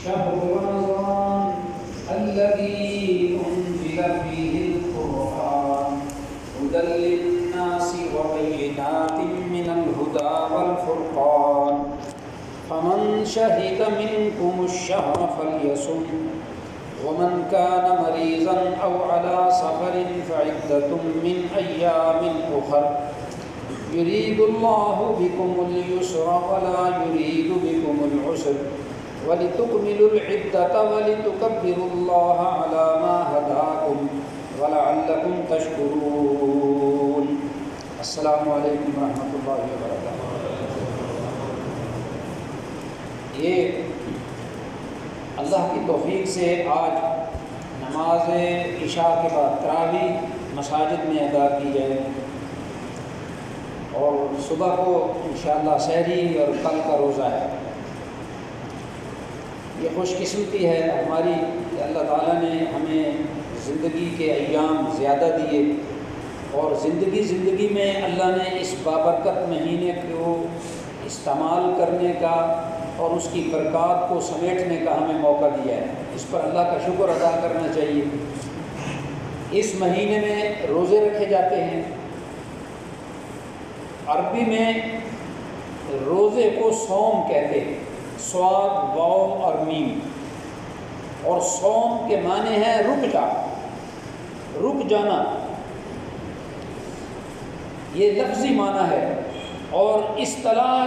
شهر رمضان الذي أنزل فيه القرآن هدى للناس وبينات من الهدى والفرقان فمن شهد منكم الشهر فليصم ومن كان مريضا أو على سفر فعدة من أيام أخر يريد الله بكم اليسر ولا يريد بكم العسر ولتكملوا العدة ولتكبروا الله على ما هداكم ولعلكم تشكرون. السلام علیکم ورحمۃ اللہ وبرکاتہ. یہ اللہ کی توفیق سے آج نماز عشاء کے بعد تراویح مساجد میں ادا کی جائے اور صبح کو انشاءاللہ سحری اور کل کا روزہ ہے. یہ خوش قسمتی ہے ہماری کہ اللہ تعالیٰ نے ہمیں زندگی کے ایام زیادہ دیے اور زندگی میں اللہ نے اس بابرکت مہینے کو استعمال کرنے کا اور اس کی برکات کو سمیٹنے کا ہمیں موقع دیا ہے. اس پر اللہ کا شکر ادا کرنا چاہیے. اس مہینے میں روزے رکھے جاتے ہیں. عربی میں روزے کو صوم کہتے ہیں، صاد واو اور میم. اور صوم کے معنی ہے رک جانا. یہ لفظی معنی ہے اور اصطلاح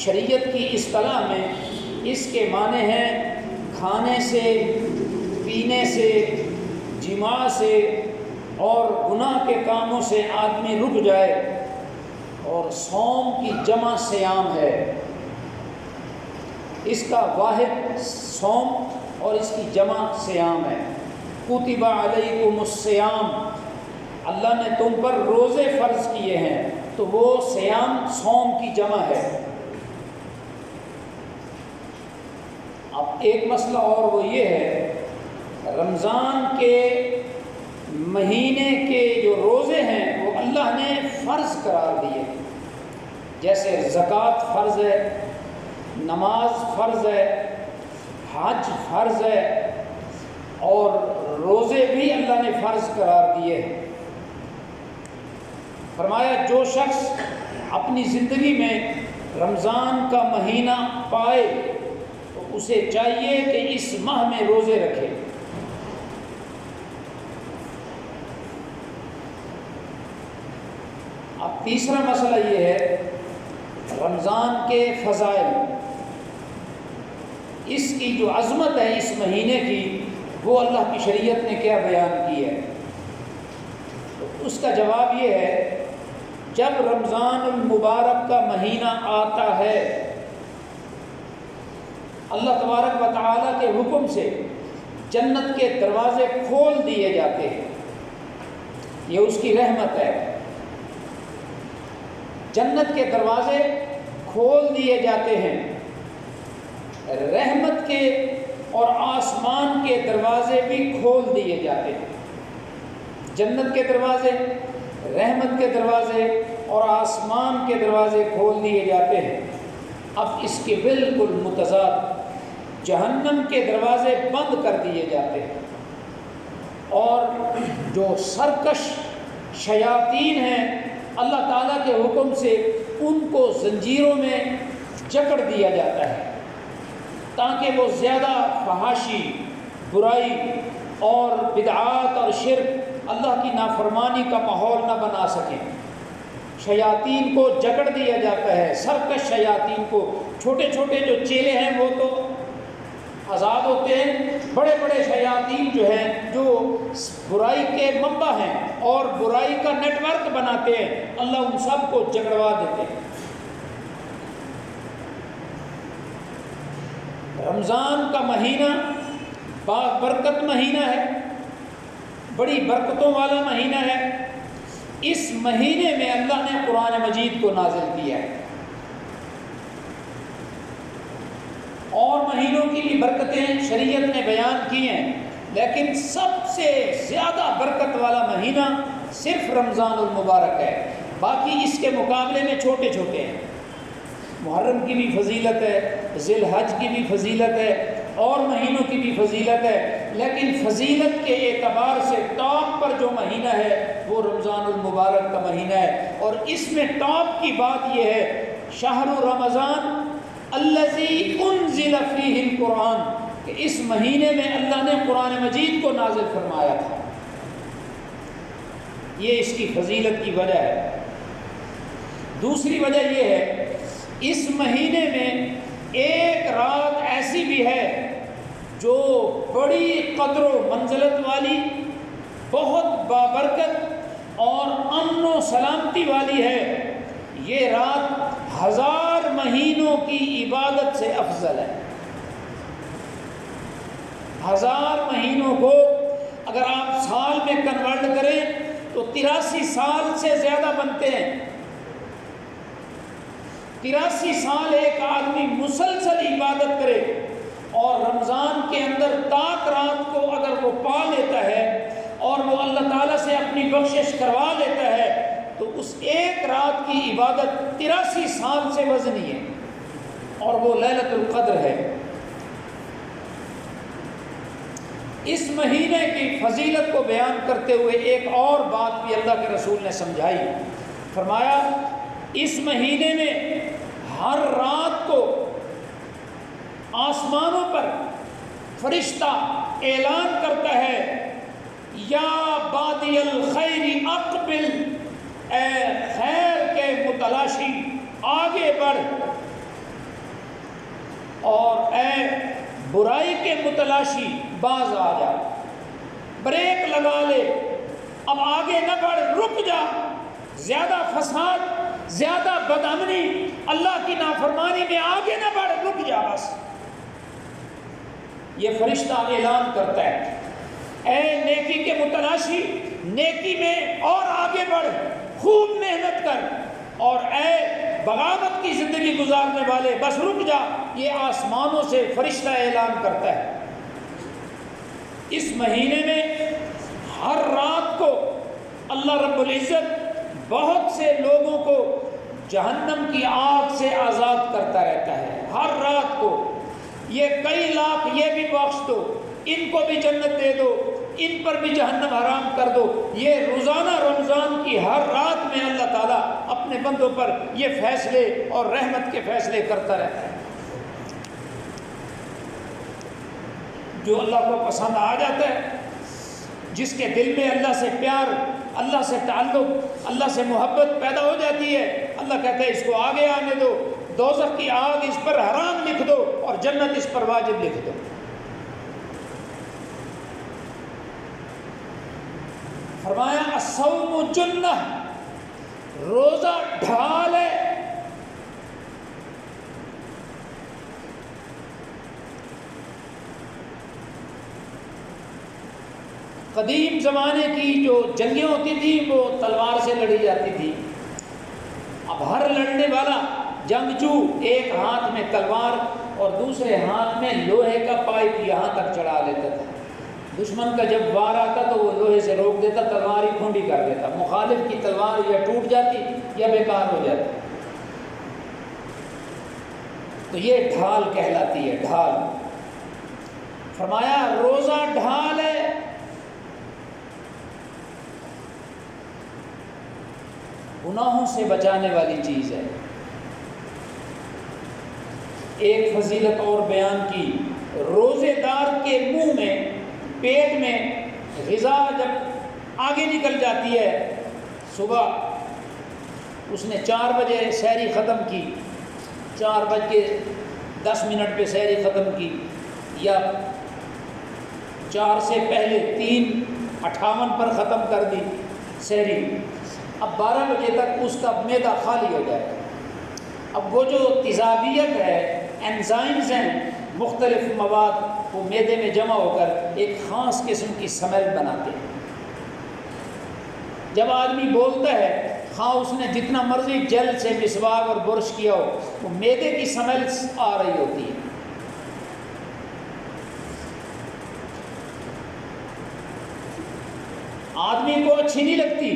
شریعت کی اصطلاح میں اس کے معنی ہیں کھانے سے، پینے سے، جماع سے اور گناہ کے کاموں سے آدمی رک جائے. اور صوم کی جمع صیام ہے. اس کا واحد صوم اور اس کی جمع صیام ہے. کتب علیکم الصیام، اللہ نے تم پر روزے فرض کیے ہیں، تو وہ صیام صوم کی جمع ہے. اب ایک مسئلہ اور وہ یہ ہے، رمضان کے مہینے کے جو روزے ہیں وہ اللہ نے فرض قرار دیے. جیسے زکوٰۃ فرض ہے، نماز فرض ہے، حج فرض ہے اور روزے بھی اللہ نے فرض قرار دیے ہیں. فرمایا جو شخص اپنی زندگی میں رمضان کا مہینہ پائے تو اسے چاہیے کہ اس ماہ میں روزے رکھے. اب تیسرا مسئلہ یہ ہے رمضان کے فضائل. اس کی جو عظمت ہے اس مہینے کی وہ اللہ کی شریعت نے کیا بیان کی ہے. تو اس کا جواب یہ ہے، جب رمضان المبارک کا مہینہ آتا ہے اللہ تبارک و تعالیٰ کے حکم سے جنت کے دروازے کھول دیے جاتے ہیں. یہ اس کی رحمت ہے. جنت کے دروازے کھول دیے جاتے ہیں. رحمت کے اور آسمان کے دروازے بھی کھول دیے جاتے ہیں. جنت کے دروازے، رحمت کے دروازے اور آسمان کے دروازے کھول دیے جاتے ہیں. اب اس کے بالکل متضاد جہنم کے دروازے بند کر دیے جاتے ہیں اور جو سرکش شیاطین ہیں اللہ تعالیٰ کے حکم سے ان کو زنجیروں میں جکڑ دیا جاتا ہے تاکہ وہ زیادہ فحاشی، برائی اور بدعات اور شرک، اللہ کی نافرمانی کا ماحول نہ بنا سکیں. شیاطین کو جکڑ دیا جاتا ہے، سرکش شیاطین کو. چھوٹے چھوٹے جو چیلے ہیں وہ تو آزاد ہوتے ہیں، بڑے بڑے شیاطین جو ہیں جو برائی کے منبع ہیں اور برائی کا نیٹ ورک بناتے ہیں اللہ ان سب کو جکڑوا دیتے ہیں. رمضان کا مہینہ برکت مہینہ ہے، بڑی برکتوں والا مہینہ ہے. اس مہینے میں اللہ نے قرآن مجید کو نازل کیا ہے. اور مہینوں کی بھی برکتیں شریعت نے بیان کی ہیں، لیکن سب سے زیادہ برکت والا مہینہ صرف رمضان المبارک ہے. باقی اس کے مقابلے میں چھوٹے چھوٹے ہیں. محرم کی بھی فضیلت ہے، ذی الحج کی بھی فضیلت ہے، اور مہینوں کی بھی فضیلت ہے، لیکن فضیلت کے اعتبار سے ٹاپ پر جو مہینہ ہے وہ رمضان المبارک کا مہینہ ہے۔ اور اس میں ٹاپ کی بات یہ ہے، شہر رمضان الذی انزل فیہ القرآن، کہ اس مہینے میں اللہ نے قرآن مجید کو نازل فرمایا تھا، یہ اس کی فضیلت کی وجہ ہے۔ دوسری وجہ یہ ہے، اس مہینے میں ایک رات ایسی بھی ہے جو بڑی قدر و منزلت والی، بہت بابرکت اور امن و سلامتی والی ہے۔ یہ رات 1000 مہینوں کی عبادت سے افضل ہے۔ 1000 مہینوں کو اگر آپ سال میں کنورٹ کریں تو 83 سال سے زیادہ بنتے ہیں۔ 83 سال ایک آدمی مسلسل عبادت کرے اور رمضان کے اندر تاک رات کو اگر وہ پا لیتا ہے اور وہ اللہ تعالیٰ سے اپنی بخشش کروا لیتا ہے تو اس ایک رات کی عبادت 83 سال سے وزنی ہے، اور وہ لیلۃ القدر ہے۔ اس مہینے کی فضیلت کو بیان کرتے ہوئے ایک اور بات بھی اللہ کے رسول نے سمجھائی، فرمایا اس مہینے میں ہر رات کو آسمانوں پر فرشتہ اعلان کرتا ہے، یا بادی الخیر اقبل، اے خیر کے متلاشی آگے بڑھ، اور اے برائی کے متلاشی باز آ جا، بریک لگا لے، اب آگے نہ بڑھ، رک جا، زیادہ فساد، زیادہ بدامنی، اللہ کی نافرمانی میں آگے نہ بڑھ، رک جا بس۔ یہ فرشتہ اعلان کرتا ہے، اے نیکی کے متلاشی، نیکی میں اور آگے بڑھ، خوب محنت کر، اور اے بغاوت کی زندگی گزارنے والے بس رک جا، یہ آسمانوں سے فرشتہ اعلان کرتا ہے۔ اس مہینے میں ہر رات کو اللہ رب العزت بہت سے لوگوں کو جہنم کی آگ سے آزاد کرتا رہتا ہے، ہر رات کو۔ یہ کئی لاکھ یہ بھی بخش دو، ان کو بھی جنت دے دو، ان پر بھی جہنم حرام کر دو، یہ روزانہ رمضان کی ہر رات میں اللہ تعالیٰ اپنے بندوں پر یہ فیصلے اور رحمت کے فیصلے کرتا رہتا ہے۔ جو اللہ کو پسند آ جاتا ہے، جس کے دل میں اللہ سے پیار، اللہ سے تعلق، اللہ سے محبت پیدا ہو جاتی ہے، اللہ کہتا ہے اس کو آگے آنے دو، دوزخ کی آگ اس پر حرام لکھ دو اور جنت اس پر واجب لکھ دو۔ فرمایا الصوم جنہ، روزہ ڈھال ہے۔ قدیم زمانے کی جو جنگیں ہوتی تھیں وہ تلوار سے لڑی جاتی تھی۔ اب ہر لڑنے والا جنگجو ایک ہاتھ میں تلوار اور دوسرے ہاتھ میں لوہے کا پائپ یہاں تک چڑھا لیتا تھا۔ دشمن کا جب وار آتا تو وہ لوہے سے روک دیتا، تلوار ہی کھونڈی کر دیتا، مخالف کی تلوار یا ٹوٹ جاتی یا بیکار ہو جاتی۔ تو یہ ڈھال کہلاتی ہے، ڈھال۔ فرمایا روزہ ڈھال ہے، گناہوں سے بچانے والی چیز ہے۔ ایک فضیلت اور بیان کی، روزے دار کے منہ میں، پیٹ میں غذا جب آگے نکل جاتی ہے، صبح اس نے 4 بجے سحری ختم کی، 4:10 پہ سحری ختم کی، یا 4 سے پہلے 3:58 پر ختم کر دی سحری، اب 12 بجے تک اس کا معدہ خالی ہو جائے۔ اب وہ جو تیزابیت ہے، انزائمز ہیں، مختلف مواد وہ معدے میں جمع ہو کر ایک خاص قسم کی سمیل بناتے ہیں۔ جب آدمی بولتا ہے، خواہ اس نے جتنا مرضی جل سے مسواک اور برش کیا ہو، وہ معدے کی سمیل آ رہی ہوتی ہے۔ آدمی کو اچھی نہیں لگتی،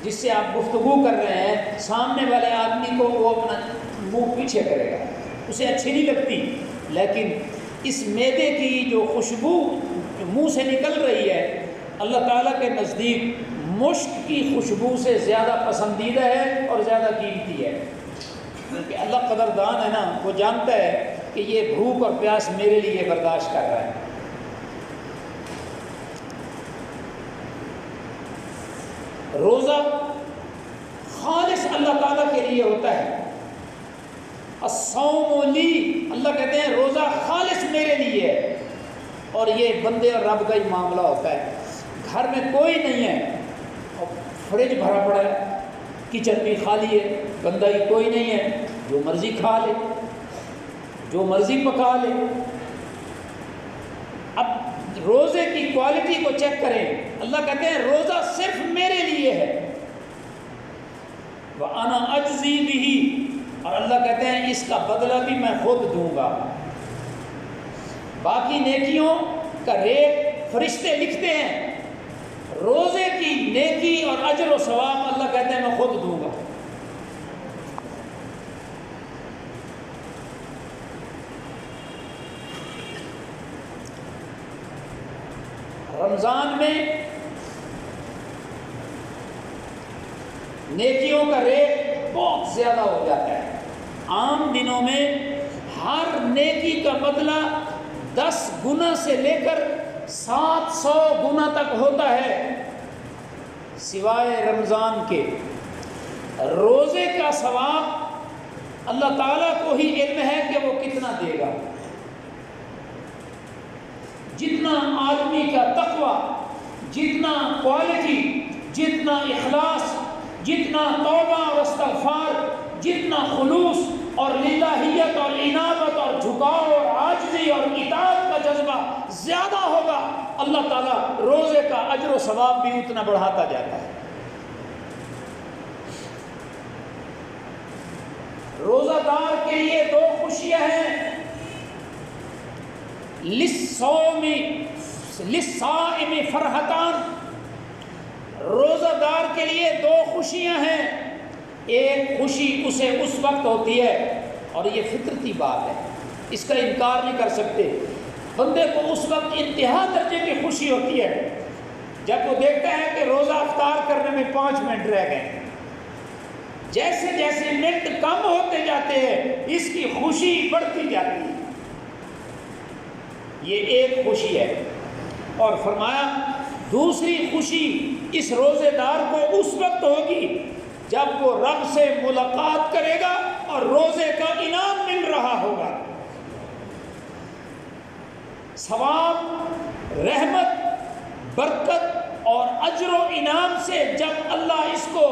جس سے آپ گفتگو کر رہے ہیں، سامنے والے آدمی کو وہ اپنا منہ پیچھے کرے گا، اسے اچھی نہیں لگتی، لیکن اس میدے کی جو خوشبو منہ سے نکل رہی ہے اللہ تعالیٰ کے نزدیک مشک کی خوشبو سے زیادہ پسندیدہ ہے اور زیادہ قیمتی ہے، کیونکہ اللہ قدردان ہے نا، وہ جانتا ہے کہ یہ بھوک اور پیاس میرے لیے برداشت کر رہا ہے۔ روزہ خالص اللہ تعالیٰ کے لیے ہوتا ہے، الصوم لی، اللہ کہتے ہیں روزہ خالص میرے لیے ہے، اور یہ بندے اور رب کا ہی معاملہ ہوتا ہے۔ گھر میں کوئی نہیں ہے اور فریج بھرا پڑا ہے، کچن بھی خالی ہے، بندہ ہی کوئی نہیں ہے، جو مرضی کھا لے، جو مرضی پکا لے۔ اب روزے کی کوالٹی کو چیک کریں، اللہ کہتے ہیں روزہ صرف میرے لیے ہے، وَأَنَا أَجْزِي بِهِ، اور اللہ کہتے ہیں اس کا بدلہ بھی میں خود دوں گا۔ باقی نیکیوں کا ریٹ فرشتے لکھتے ہیں، روزے کی نیکی اور اجر و ثواب اللہ کہتے ہیں میں خود دوں گا۔ رمضان میں نیکیوں کا ریٹ بہت زیادہ ہو جاتا ہے، عام دنوں میں ہر نیکی کا بدلہ 10 گنا سے لے کر 700 گنا تک ہوتا ہے، سوائے رمضان کے۔ روزے کا ثواب اللہ تعالیٰ کو ہی علم ہے کہ وہ کتنا دے گا۔ جتنا آدمی کا تقوی، جتنا کوالٹی، جتنا اخلاص، جتنا توبہ اور استغفار، جتنا خلوص اور للہیت اور انابت اور جھکاؤ اور عاجزی اور اطاعت کا جذبہ زیادہ ہوگا، اللہ تعالیٰ روزے کا اجر و ثواب بھی اتنا بڑھاتا جاتا ہے۔ روزہ دار کے لیے 2 خوشیاں ہیں، للصائم فرحتان، روزہ دار کے لیے 2 خوشیاں ہیں، ایک خوشی اسے اس وقت ہوتی ہے، اور یہ فطرتی بات ہے، اس کا انکار نہیں کر سکتے، بندے کو اس وقت انتہا درجے کی خوشی ہوتی ہے جب وہ دیکھتا ہے کہ روزہ افطار کرنے میں 5 منٹ رہ گئے۔ جیسے جیسے منٹ کم ہوتے جاتے ہیں اس کی خوشی بڑھتی جاتی ہے، یہ ایک خوشی ہے۔ اور فرمایا دوسری خوشی اس روزے دار کو اس وقت ہوگی جب وہ رب سے ملاقات کرے گا اور روزے کا انعام مل رہا ہوگا۔ ثواب، رحمت، برکت اور اجر و انعام سے جب اللہ اس کو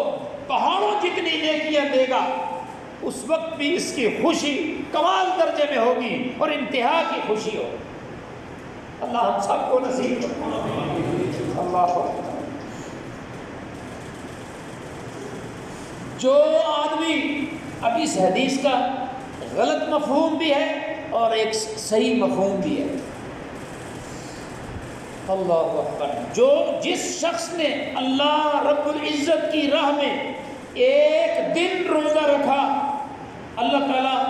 پہاڑوں جتنی نیکیاں دے گا، اس وقت بھی اس کی خوشی کمال درجے میں ہوگی اور انتہا کی خوشی ہوگی۔ اللہ ہم سب کو نصیب فرمائے۔ اللہ جو آدمی، اب اس حدیث کا غلط مفہوم بھی ہے اور ایک صحیح مفہوم بھی ہے، اللہ اکبر، جس شخص نے اللہ رب العزت کی راہ میں ایک دن روزہ رکھا، اللہ تعالیٰ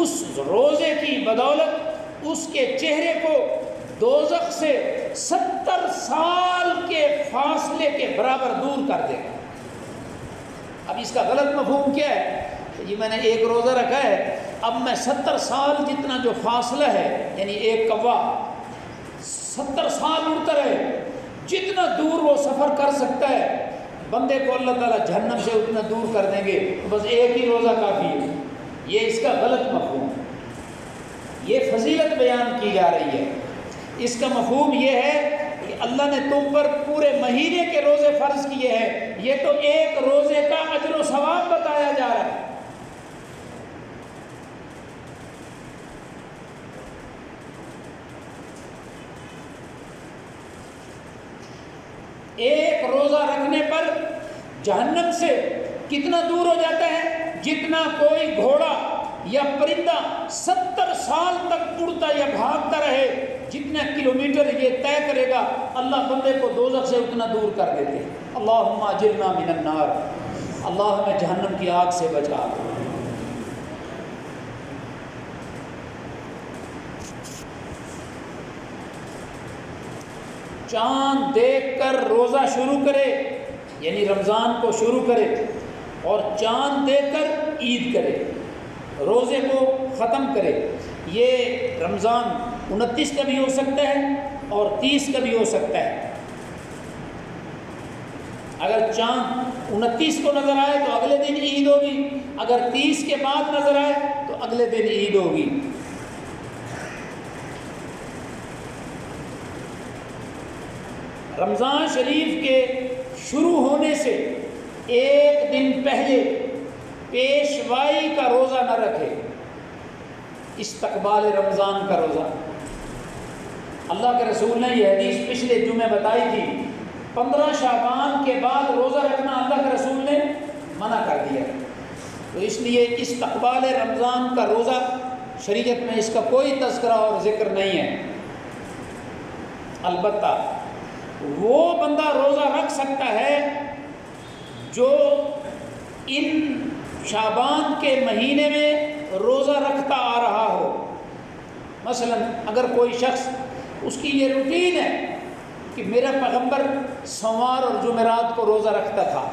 اس روزے کی بدولت اس کے چہرے کو دوزخ سے 70 سال کے فاصلے کے برابر دور کر دے گا۔ اب اس کا غلط مفہوم کیا ہے؟ یہ میں نے ایک روزہ رکھا ہے، اب میں 70 سال جتنا جو فاصلہ ہے، یعنی ایک کوا 70 سال اڑتا رہے، جتنا دور وہ سفر کر سکتا ہے، بندے کو اللہ تعالیٰ جہنم سے اتنا دور کر دیں گے، بس ایک ہی روزہ کافی ہے۔ یہ اس کا غلط مفہوم، یہ فضیلت بیان کی جا رہی ہے۔ اس کا مفہوم یہ ہے کہ اللہ نے تم پر پورے مہینے کے روزے فرض کیے ہیں، یہ تو ایک روزے کا اجر و ثواب بتایا جا رہا ہے۔ ایک روزہ رکھنے پر جہنم سے کتنا دور ہو جاتا ہے؟ جتنا کوئی گھوڑا یا پرندہ 70 سال تک اڑتا یا بھاگتا رہے، جتنا کلومیٹر یہ طے کرے گا اللہ بندے کو دوزخ سے اتنا دور کر دیتے ہیں۔ اللہم اجرنا من النار، اللہ ہمیں جہنم کی آگ سے بچا۔ چاند دیکھ کر روزہ شروع کرے، یعنی رمضان کو شروع کرے، اور چاند دیکھ کر عید کرے، روزے کو ختم کرے۔ یہ رمضان 29 کا بھی ہو سکتا ہے اور 30 کا بھی ہو سکتا ہے۔ اگر چاند 29 کو نظر آئے تو اگلے دن عید ہوگی، اگر 30 کے بعد نظر آئے تو اگلے دن عید ہوگی۔ رمضان شریف کے شروع ہونے سے ایک دن پہلے پیشوائی کا روزہ نہ رکھے، استقبال رمضان کا روزہ۔ اللہ کے رسول نے یہ حدیث پچھلے جمعے بتائی تھی، 15 شعبان کے بعد روزہ رکھنا اللہ کے رسول نے منع کر دیا، تو اس لیے استقبال رمضان کا روزہ شریعت میں اس کا کوئی تذکرہ اور ذکر نہیں ہے۔ البتہ وہ بندہ روزہ رکھ سکتا ہے جو ان شعبان کے مہینے میں روزہ رکھتا آ رہا ہو۔ مثلا اگر کوئی شخص، اس کی یہ روٹین ہے کہ میرا پیغمبر سوار اور جمعرات کو روزہ رکھتا تھا،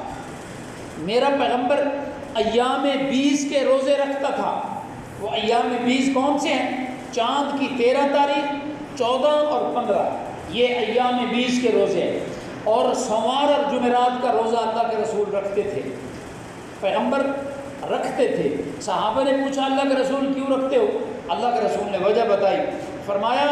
میرا پیغمبر ایام 20 کے روزے رکھتا تھا۔ وہ ایام 20 کون سے ہیں؟ چاند کی 13 تاریخ، 14 اور 15، یہ ایام 20 کے روزے ہیں۔ اور سوار اور جمعرات کا روزہ اللہ کے رسول رکھتے تھے، پیغمبر رکھتے تھے۔ صحابہ نے پوچھا اللہ کے رسول کیوں رکھتے ہو؟ اللہ کے رسول نے وجہ بتائی، فرمایا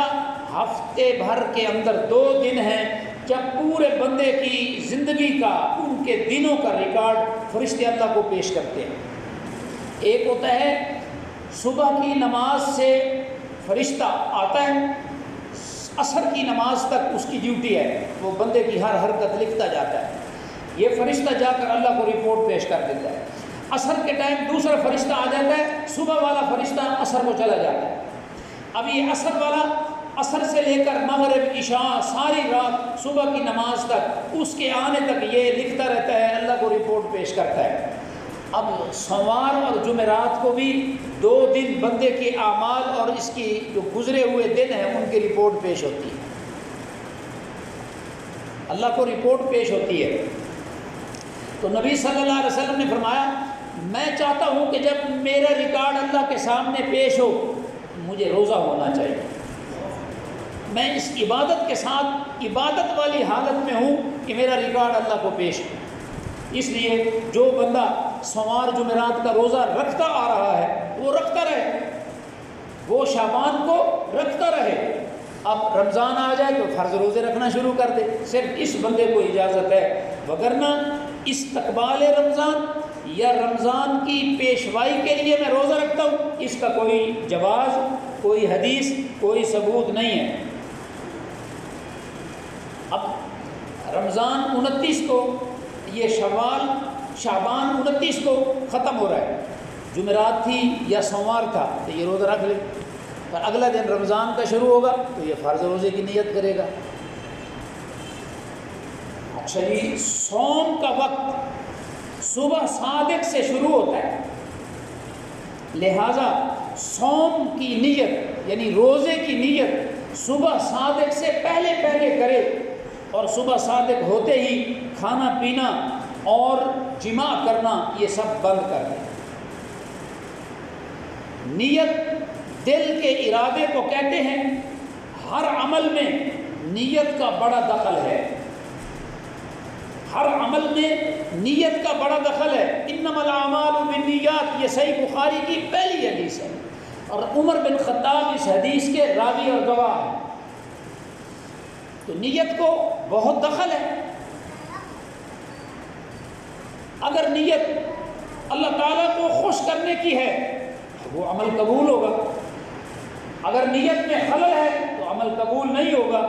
ہفتے بھر کے اندر 2 دن ہیں جب پورے بندے کی زندگی کا، ان کے دنوں کا ریکارڈ فرشتے اللہ کو پیش کرتے ہیں۔ ایک ہوتا ہے صبح کی نماز سے فرشتہ آتا ہے، عصر کی نماز تک اس کی ڈیوٹی ہے، وہ بندے کی ہر حرکت لکھتا جاتا ہے۔ یہ فرشتہ جا کر اللہ کو رپورٹ پیش کر دیتا ہے۔ عصر کے ٹائم دوسرا فرشتہ آ جاتا ہے، صبح والا فرشتہ عصر کو چلا جاتا ہے۔ اب یہ عصر والا عصر سے لے کر مغرب، عشاء، ساری رات صبح کی نماز تک، اس کے آنے تک یہ لکھتا رہتا ہے، اللہ کو رپورٹ پیش کرتا ہے۔ اب سوار اور جمعرات کو بھی 2 دن بندے کے اعمال اور اس کی جو گزرے ہوئے دن ہیں ان کی رپورٹ پیش ہوتی ہے، اللہ کو رپورٹ پیش ہوتی ہے۔ تو نبی صلی اللہ علیہ وسلم نے فرمایا میں چاہتا ہوں کہ جب میرا ریکارڈ اللہ کے سامنے پیش ہو مجھے روزہ ہونا چاہیے، میں اس عبادت کے ساتھ عبادت والی حالت میں ہوں کہ میرا ریکارڈ اللہ کو پیش ہو۔ اس لیے جو بندہ سوار جمعرات کا روزہ رکھتا آ رہا ہے وہ رکھتا رہے، وہ شعبان کو رکھتا رہے۔ اب رمضان آ جائے تو فرض روزے رکھنا شروع کر دے، صرف اس بندے کو اجازت ہے، وگرنہ استقبال رمضان یا رمضان کی پیشوائی کے لیے میں روزہ رکھتا ہوں، اس کا کوئی جواز، کوئی حدیث، کوئی ثبوت نہیں ہے۔ اب رمضان 29 کو، یہ شعبان 29 کو ختم ہو رہا ہے، جمعرات تھی یا سوموار تھا تو یہ روزہ رکھ لے، اور اگلا دن رمضان کا شروع ہوگا تو یہ فرض روزے کی نیت کرے گا۔ اچھا جی، صوم کا وقت صبح صادق سے شروع ہوتا ہے، لہذا صوم کی نیت یعنی روزے کی نیت صبح صادق سے پہلے کرے، اور صبح صادق ہوتے ہی کھانا پینا اور جماع کرنا یہ سب بند کر دیں۔ نیت دل کے ارادے کو کہتے ہیں، ہر عمل میں نیت کا بڑا دخل ہے، ہر عمل میں نیت کا بڑا دخل ہے۔ انما الاعمال بالنیات، یہ صحیح بخاری کی پہلی حدیث ہے، اور عمر بن خطاب اس حدیث کے راوی اور گواہ ہیں۔ تو نیت کو بہت دخل ہے۔ اگر نیت اللہ تعالیٰ کو خوش کرنے کی ہے وہ عمل قبول ہوگا، اگر نیت میں خلل ہے تو عمل قبول نہیں ہوگا۔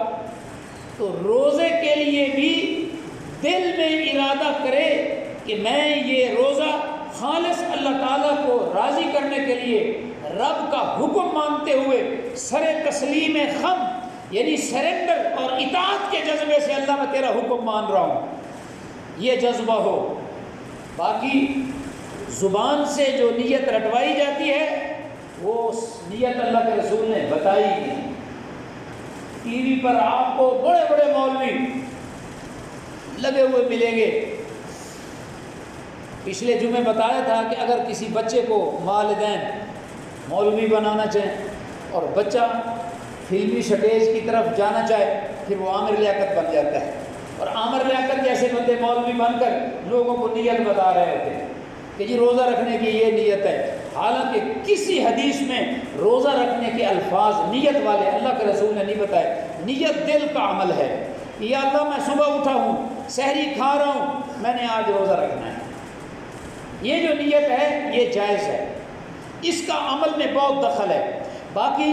تو روزے کے لیے بھی دل میں ارادہ کرے کہ میں یہ روزہ خالص اللہ تعالیٰ کو راضی کرنے کے لیے، رب کا حکم مانتے ہوئے، سر تسلیم خم یعنی سرنڈر اور اطاعت کے جذبے سے اللہ میں تیرا حکم مان رہا ہوں، یہ جذبہ ہو۔ باقی زبان سے جو نیت رٹوائی جاتی ہے وہ نیت اللہ کے رسول نے بتائی نہیں۔ ٹی وی پر آپ کو بڑے بڑے مولوی لگے ہوئے ملیں گے۔ پچھلے جمعے بتایا تھا کہ اگر کسی بچے کو والدین مولوی بنانا چاہیں اور بچہ فلمی سٹیج کی طرف جانا چاہے پھر وہ عامر لیاقت بن جاتا ہے، اور عامر لیاقت جیسے بندے مولوی بن کر لوگوں کو نیت بتا رہے ہوتے ہیں کہ جی روزہ رکھنے کی یہ نیت ہے، حالانکہ کسی حدیث میں روزہ رکھنے کے الفاظ نیت والے اللہ کے رسول نے نہیں بتائے۔ نیت دل کا عمل ہے، یا اللہ میں صبح اٹھا ہوں، سحری کھا رہا ہوں، میں نے آج روزہ رکھنا ہے، یہ جو نیت ہے یہ جائز ہے، اس کا عمل میں بہت دخل ہے۔ باقی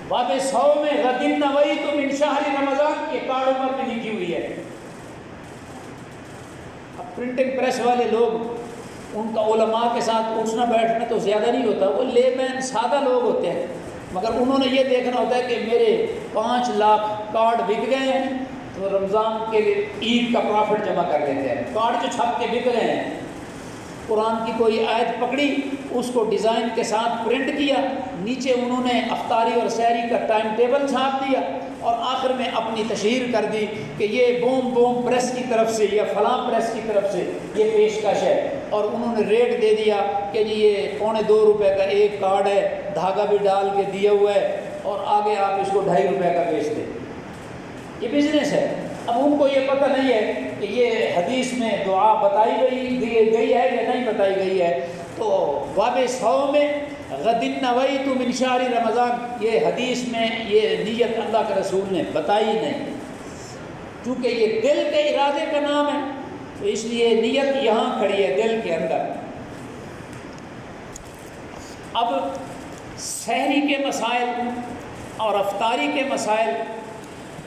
باب 100 میں غدن نویت من شہر رمضان کے کارڈوں پر بھی لکھی ہوئی ہے۔ اب پرنٹنگ پریس والے لوگ، ان کا علماء کے ساتھ اٹھنا بیٹھنا تو زیادہ نہیں ہوتا، وہ لے مین سادہ لوگ ہوتے ہیں، مگر انہوں نے یہ دیکھنا ہوتا ہے کہ میرے 5 لاکھ کارڈ بک گئے ہیں تو رمضان کے لیے عید کا پرافٹ جمع کر لیتے ہیں۔ کارڈ جو چھپ کے بک رہے ہیں، قرآن کی کوئی آیت پکڑی، اس کو ڈیزائن کے ساتھ پرنٹ کیا، نیچے انہوں نے افطاری اور سحری کا ٹائم ٹیبل چھاپ دیا، اور آخر میں اپنی تشہیر کر دی کہ یہ بوم پریس کی طرف سے یا فلاں پریس کی طرف سے یہ پیشکش ہے، اور انہوں نے ریٹ دے دیا کہ جی یہ 2.25 روپے کا ایک کارڈ ہے، دھاگا بھی ڈال کے دیا ہوا ہے، اور آگے آپ اس کو 2.5 روپے کا بیچ دیں۔ یہ بزنس ہے۔ اب ان کو یہ پتہ نہیں ہے کہ یہ حدیث میں دعا بتائی گئی ہے یا نہیں بتائی گئی ہے۔ تو باب 100 میں غدن نویت من شہر رمضان، یہ حدیث میں یہ نیت اللہ کے رسول نے بتائی نہیں، چونکہ یہ دل کے ارادے کا نام ہے تو اس لیے نیت یہاں کھڑی ہے دل کے اندر۔ اب سحری کے مسائل اور افطاری کے مسائل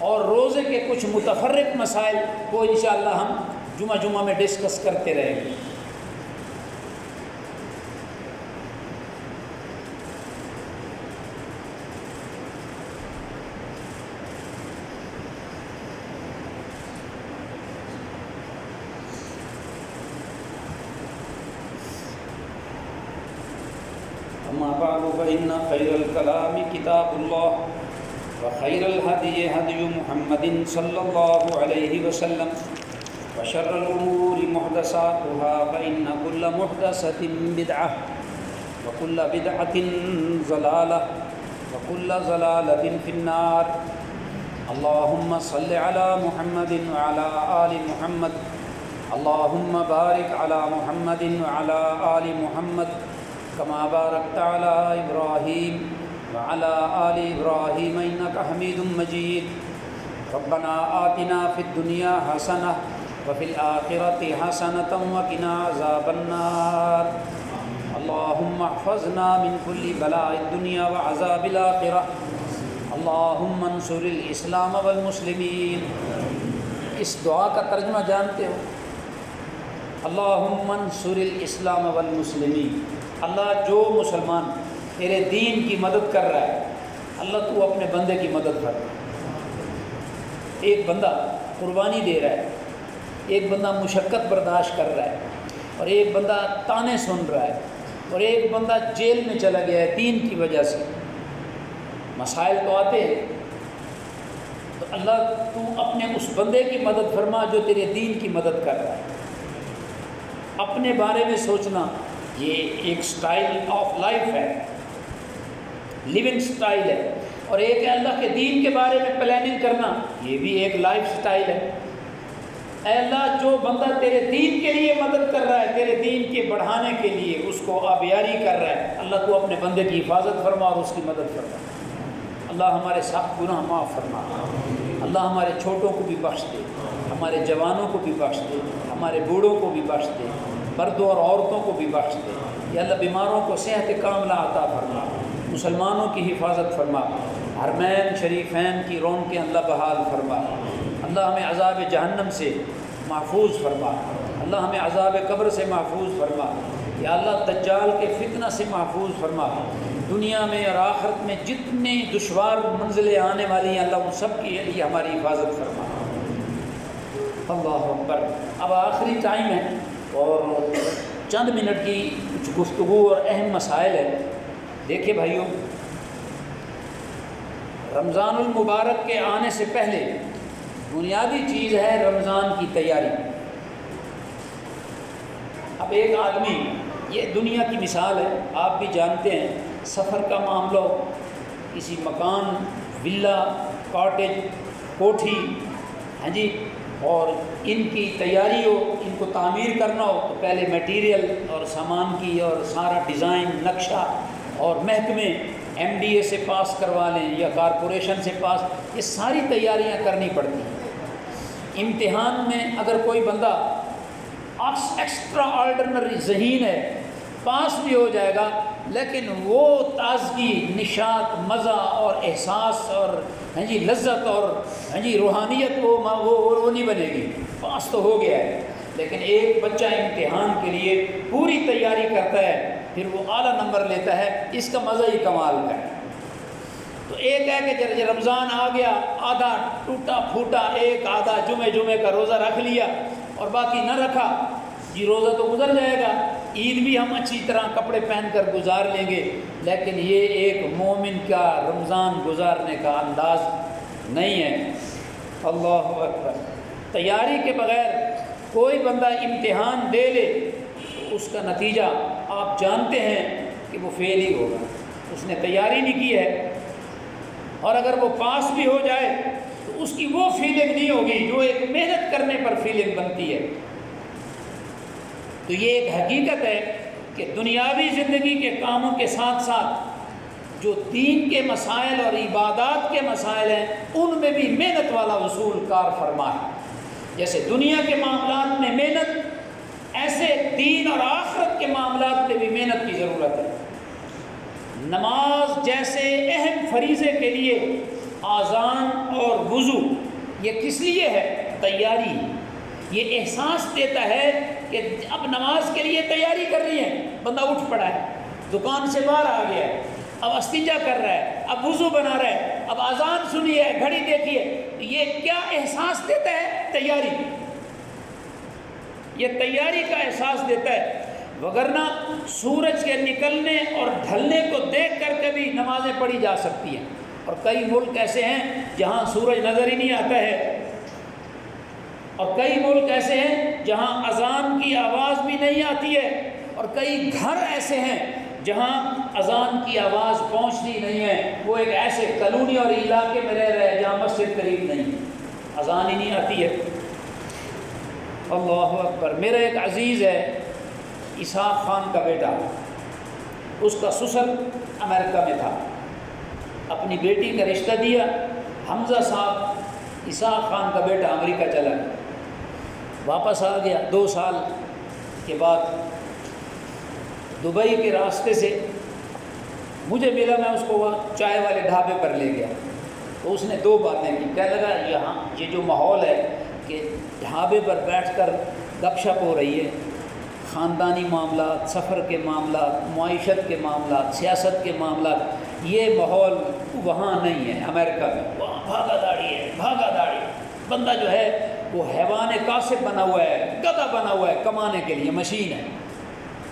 اور روزے کے کچھ متفرق مسائل کو انشاءاللہ ہم جمعہ میں ڈسکس کرتے رہیں گے۔ أما بعد فإن خير الكلام كتاب الله وخير الهدي هدي محمد صلى الله عليه وسلم وشر الأمور محدثاتها فإن كل محدثة بدعة وكل بدعة ضلالة وكل ضلالة في النار اللهم صل على محمد وعلى آل محمد اللهم بارك على محمد وعلى آل محمد كما باركت على إبراهيم وعلى آل إبراهيم إنك حميد مجيد ربنا آتنا في الدنيا حسنة وفي الآخرة حسنة وقنا عذاب النار اللهم احفظنا من كل بلاء الدنيا وعذاب الآخرة اللهم انصر الإسلام والمسلمين۔ اس دعا کا ترجمہ جانتے ہو؟ اللہم انصر الاسلام والمسلمین، اللہ جو مسلمان تیرے دین کی مدد کر رہا ہے، اللہ تو اپنے بندے کی مدد کر رہا ہے۔ ایک بندہ قربانی دے رہا ہے، ایک بندہ مشقت برداشت کر رہا ہے، اور ایک بندہ تانے سن رہا ہے، اور ایک بندہ جیل میں چلا گیا ہے دین کی وجہ سے۔ مسائل تو آتے ہیں، تو اللہ تو اپنے اس بندے کی مدد فرما جو تیرے دین کی مدد کر رہا ہے۔ اپنے بارے میں سوچنا یہ ایک سٹائل آف لائف ہے، لیونگ سٹائل ہے، اور ایک ہے اللہ کے دین کے بارے میں پلاننگ کرنا، یہ بھی ایک لائف سٹائل ہے۔ اے اللہ جو بندہ تیرے دین کے لیے مدد کر رہا ہے، تیرے دین کے بڑھانے کے لیے اس کو آبیاری کر رہا ہے، اللہ تو اپنے بندے کی حفاظت فرما اور اس کی مدد فرما۔ اللہ ہمارے سخت گناہ معاف فرما، اللہ ہمارے چھوٹوں کو بھی بخش دے، ہمارے جوانوں کو بھی بخش دے، ہمارے بوڑھوں کو بھی بخش دے، مردوں اور عورتوں کو بھی بخش دے۔ یا اللہ بیماروں کو صحت کاملہ عطا فرما، مسلمانوں کی حفاظت فرما، حرمین شریفین کی رونقیں اللہ بحال فرما۔ اللہ ہمیں عذاب جہنم سے محفوظ فرما، اللہ ہمیں عذاب قبر سے محفوظ فرما، یا اللہ دجال کے فتنہ سے محفوظ فرما، دنیا میں اور آخرت میں جتنی دشوار منزلیں آنے والی ہیں اللہ ان سب کے لیے ہماری حفاظت فرما۔ اللہ اکبر۔ اب آخری ٹائم ہے اور چند منٹ کی کچھ گفتگو اور اہم مسائل ہے۔ دیکھیں بھائیوں، رمضان المبارک کے آنے سے پہلے بنیادی چیز ہے رمضان کی تیاری۔ اب ایک آدمی، یہ دنیا کی مثال ہے، آپ بھی جانتے ہیں، سفر کا معاملہ ہو، کسی مکان، ولا، کاٹیج، کوٹھی، ہاں جی، اور ان کی تیاری ہو، ان کو تعمیر کرنا ہو تو پہلے میٹیریل اور سامان کی اور سارا ڈیزائن، نقشہ، اور محکمے ایم ڈی اے سے پاس کروا لیں یا کارپوریشن سے پاس، یہ ساری تیاریاں کرنی پڑتی ہیں۔ امتحان میں اگر کوئی بندہ ایکسٹرا آرڈنری ذہین ہے، پاس بھی ہو جائے گا، لیکن وہ تازگی، نشاط، مزہ اور احساس اور ہاں جی لذت اور ہاں جی روحانیت وہ نہیں بنے گی۔ پاس تو ہو گیا ہے، لیکن ایک بچہ امتحان کے لیے پوری تیاری کرتا ہے، پھر وہ اعلیٰ نمبر لیتا ہے، اس کا مزہ ہی کمال کا ہے۔ تو ایک ہے کہ جب رمضان آ گیا، آدھا ٹوٹا پھوٹا، ایک آدھا جمعے کا روزہ رکھ لیا اور باقی نہ رکھا، جی روزہ تو گزر جائے گا، عید بھی ہم اچھی طرح کپڑے پہن کر گزار لیں گے، لیکن یہ ایک مومن کا رمضان گزارنے کا انداز نہیں ہے۔ اللہ اکبر۔ تیاری کے بغیر کوئی بندہ امتحان دے لے تو اس کا نتیجہ آپ جانتے ہیں کہ وہ فیل ہی ہوگا، اس نے تیاری نہیں کی ہے، اور اگر وہ پاس بھی ہو جائے تو اس کی وہ فیلنگ نہیں ہوگی جو ایک محنت کرنے پر فیلنگ بنتی ہے۔ تو یہ ایک حقیقت ہے کہ دنیاوی زندگی کے کاموں کے ساتھ ساتھ جو دین کے مسائل اور عبادات کے مسائل ہیں ان میں بھی محنت والا اصول کار فرما ہے۔ جیسے دنیا کے معاملات میں محنت، ایسے دین اور آخرت کے معاملات میں بھی محنت کی ضرورت ہے۔ نماز جیسے اہم فریضے کے لیے اذان اور وضو یہ کس لیے ہے؟ تیاری۔ یہ احساس دیتا ہے کہ اب نماز کے لیے تیاری کر رہی ہے، بندہ اٹھ پڑا ہے، دکان سے باہر آ گیا ہے، اب استنجا کر رہا ہے، اب وضو بنا رہا ہے، اب اذان سنی ہے، گھڑی دیکھی ہے، یہ کیا احساس دیتا ہے؟ تیاری۔ یہ تیاری کا احساس دیتا ہے، وگرنہ سورج کے نکلنے اور ڈھلنے کو دیکھ کر کبھی نمازیں پڑھی جا سکتی ہیں، اور کئی ملک ایسے ہیں جہاں سورج نظر ہی نہیں آتا ہے، اور کئی ملک ایسے ہیں جہاں اذان کی آواز بھی نہیں آتی ہے، اور کئی گھر ایسے ہیں جہاں اذان کی آواز پہنچتی نہیں ہے، وہ ایک ایسے کالونی اور علاقے میں رہ رہے ہیں جہاں مسجد قریب نہیں، اذان ہی نہیں آتی ہے۔ اللہ اکبر۔ میرا ایک عزیز ہے اسحاق خان کا بیٹا، اس کا سسر امریکہ میں تھا، اپنی بیٹی کا رشتہ دیا، حمزہ صاحب اسحاق خان کا بیٹا امریکہ چلا گیا، واپس آ گیا 2 سال کے بعد، دبئی کے راستے سے مجھے ملا، میں اس کو چائے والے ڈھابے پر لے گیا، تو اس نے 2 باتیں کی، کہنے لگا یہاں یہ جو ماحول ہے کہ ڈھابے پر بیٹھ کر گپ شپ ہو رہی ہے، خاندانی معاملات، سفر کے معاملات، معیشت کے معاملات، سیاست کے معاملات، یہ ماحول وہاں نہیں ہے امریکہ میں، وہاں بھاگا داڑھی ہے، بھاگا داڑھی، بندہ جو ہے وہ حیوان کاسب بنا ہوا ہے، گدھا بنا ہوا ہے، کمانے کے لیے مشین ہے۔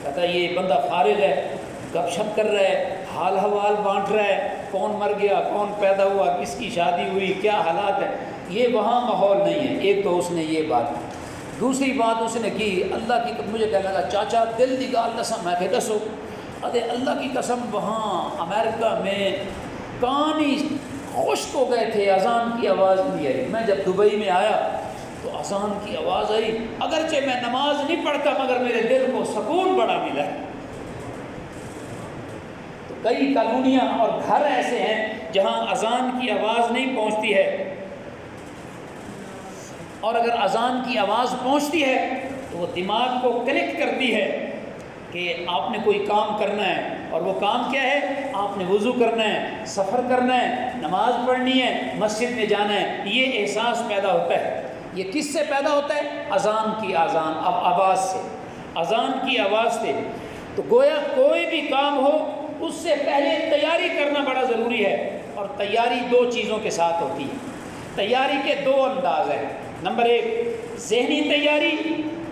کہتا ہے یہ بندہ فارغ ہے، گپ شپ کر رہا ہے، حال حوال بانٹ رہا ہے، کون مر گیا، کون پیدا ہوا، کس کی شادی ہوئی، کیا حالات ہے، یہ وہاں ماحول نہیں ہے۔ ایک تو اس نے یہ بات کی، دوسری بات اس نے کی، اللہ کی مجھے کہنے لگا چاچا دل دی گال دسا، میں کہ دسو، ارے اللہ کی قسم وہاں امریکہ میں کان ہی خشک ہو گئے تھے، اذان کی آواز نہیں آئی۔ میں جب دبئی میں آیا تو اذان کی آواز آئی، اگرچہ میں نماز نہیں پڑھتا مگر میرے دل کو سکون بڑا ملا۔ تو کئی کالونیاں اور گھر ایسے ہیں جہاں اذان کی آواز نہیں پہنچتی ہے، اور اگر اذان کی آواز پہنچتی ہے تو وہ دماغ کو کنیکٹ کرتی ہے کہ آپ نے کوئی کام کرنا ہے، اور وہ کام کیا ہے؟ آپ نے وضو کرنا ہے، سفر کرنا ہے، نماز پڑھنی ہے، مسجد میں جانا ہے، یہ احساس پیدا ہوتا ہے۔ یہ کس سے پیدا ہوتا ہے؟ اذان کی آواز سے، اذان کی آواز سے۔ تو گویا کوئی بھی کام ہو اس سے پہلے تیاری کرنا بڑا ضروری ہے، اور تیاری دو چیزوں کے ساتھ ہوتی ہے۔ تیاری کے دو انداز ہیں، نمبر ایک ذہنی تیاری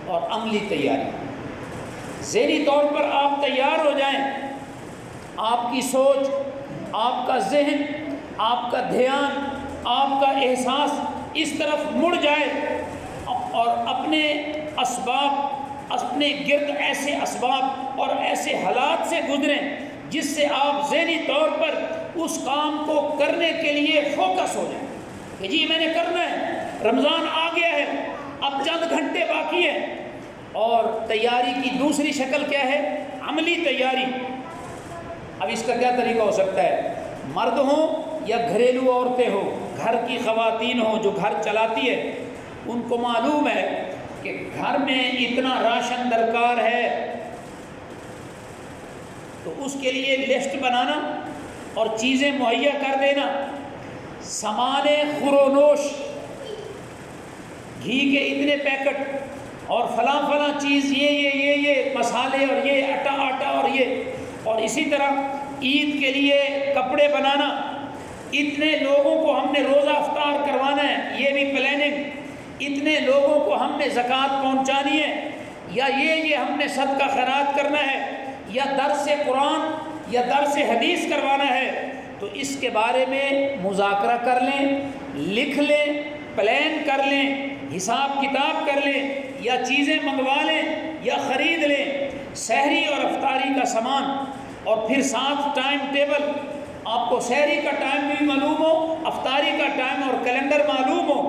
اور عملی تیاری۔ ذہنی طور پر آپ تیار ہو جائیں، آپ کی سوچ، آپ کا ذہن، آپ کا دھیان، آپ کا احساس اس طرف مڑ جائے اور اپنے اسباب، اپنے گرد ایسے اسباب اور ایسے حالات سے گزریں جس سے آپ ذہنی طور پر اس کام کو کرنے کے لیے فوکس ہو جائیں کہ جی میں نے کرنا ہے، رمضان آ گیا ہے، اب چند گھنٹے باقی ہیں۔ اور تیاری کی دوسری شکل کیا ہے؟ عملی تیاری۔ اب اس کا کیا طریقہ ہو سکتا ہے؟ مرد ہوں یا گھریلو عورتیں ہوں، گھر کی خواتین ہوں جو گھر چلاتی ہے، ان کو معلوم ہے کہ گھر میں اتنا راشن درکار ہے، تو اس کے لیے لسٹ بنانا اور چیزیں مہیا کر دینا، سامان خورونوش، گھی کے اتنے پیکٹ اور فلاں فلاں چیز، یہ مسالے اور یہ آٹا اور اسی طرح عید کے لیے کپڑے بنانا، اتنے لوگوں کو ہم نے روزہ افطار کروانا ہے، یہ بھی پلاننگ، اتنے لوگوں کو ہم نے زکوٰۃ پہنچانی ہے، یا یہ ہم نے صدقہ خیرات کرنا ہے، یا درس قرآن یا درس حدیث کروانا ہے، تو اس کے بارے میں مذاکرہ کر لیں، لکھ لیں، پلان کر لیں، حساب کتاب کر لیں، یا چیزیں منگوا لیں یا خرید لیں، سحری اور افطاری کا سامان، اور پھر ساتھ ٹائم ٹیبل، آپ کو سحری کا ٹائم بھی معلوم ہو، افطاری کا ٹائم اور کیلنڈر معلوم ہو،